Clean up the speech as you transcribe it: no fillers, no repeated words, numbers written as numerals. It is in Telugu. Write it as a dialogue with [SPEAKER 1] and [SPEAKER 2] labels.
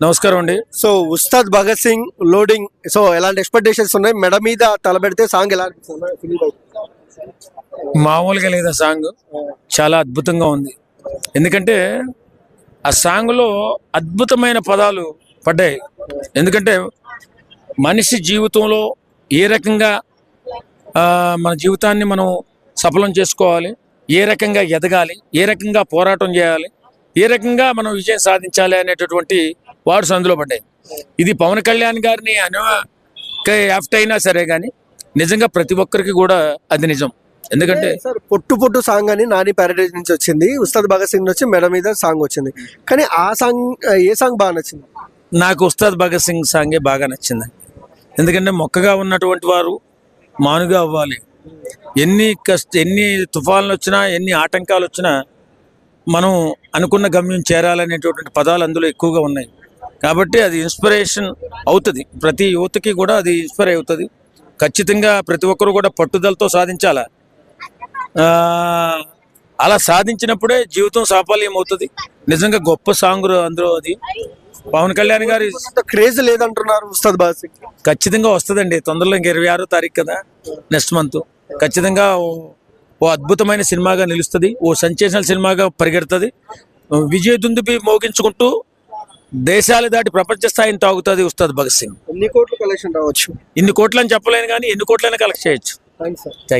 [SPEAKER 1] నమస్కారం అండి.
[SPEAKER 2] So Ustaad Bhagat Singh loading, so ఎలాంటి ఎక్స్పెక్టేషన్స్ ఉన్నాయి? మెడ మీద తలబెడితే సాంగ్ ఎలా అనిపిస్తుంది?
[SPEAKER 1] మామూలుగా లేదా సాంగ్, చాలా అద్భుతంగా ఉంది. ఎందుకంటే ఆ సాంగ్లో అద్భుతమైన పదాలు పడ్డాయి. ఎందుకంటే మనిషి జీవితంలో ఏ రకంగా మన జీవితాన్ని మనం సఫలం చేసుకోవాలి, ఏ రకంగా ఎదగాలి, ఏ రకంగా పోరాటం చేయాలి, ఏ రకంగా మనం విజయం సాధించాలి అనేటటువంటి వార్డ్స్ అందులో పడ్డాయి. ఇది పవన్ కళ్యాణ్ గారిని యాఫ్ట్ అయినా సరే కానీ నిజంగా ప్రతి ఒక్కరికి కూడా అది నిజం. ఎందుకంటే
[SPEAKER 2] సార్ పొట్టు పొట్టు సాంగ్ అని నాని ప్యారడైజ్ నుంచి వచ్చింది, ఉస్తాద్ భగత్ సింగ్ నుంచి మెడ మీద సాంగ్ వచ్చింది. కానీ ఆ సాంగ్ ఏ సాంగ్ బాగా నచ్చింది?
[SPEAKER 1] నాకు ఉస్తాద్ భగత్ సింగ్ సాంగే బాగా నచ్చింది. ఎందుకంటే మొక్కగా ఉన్నటువంటి వారు మానుగా అవ్వాలి. ఎన్ని తుఫాన్లు వచ్చినా, ఎన్ని ఆటంకాలు వచ్చినా మనం అనుకున్న గమ్యం చేరాలనేటటువంటి పదాలు అందులో ఎక్కువగా ఉన్నాయి. కాబట్టి అది ఇన్స్పిరేషన్ అవుతుంది, ప్రతి యువతకి కూడా అది ఇన్స్పైర్ అవుతుంది. ఖచ్చితంగా ప్రతి ఒక్కరు కూడా పట్టుదలతో సాధించాలా. అలా సాధించినప్పుడే జీవితం సాఫల్యం అవుతుంది. నిజంగా గొప్ప సాంగ్ అందులో. అది పవన్ కళ్యాణ్ గారి
[SPEAKER 2] క్రేజ్ లేదంటున్నారు ఉస్తాద్ భగత్ సింగ్.
[SPEAKER 1] ఖచ్చితంగా వస్తుందండి. తొందరలో ఇంక 26వ తారీఖు కదా, నెక్స్ట్ మంత్. ఖచ్చితంగా ఓ అద్భుతమైన సినిమాగా నిలుస్తుంది, ఓ సెన్సేషనల్ సినిమాగా పరిగెడుతుంది. విజయ దుందుబి మోగించుకుంటూ దేశాలు దాటి ప్రపంచ స్థాయిని తాగుతుంది ఉస్తాద్ భగత్ సింగ్.
[SPEAKER 2] ఎన్ని కోట్ల కలెక్షన్ రావచ్చు?
[SPEAKER 1] ఇన్ని కోట్లని చెప్పలేను కానీ ఎన్ని కోట్లైనా కలెక్ట్ చేయొచ్చు.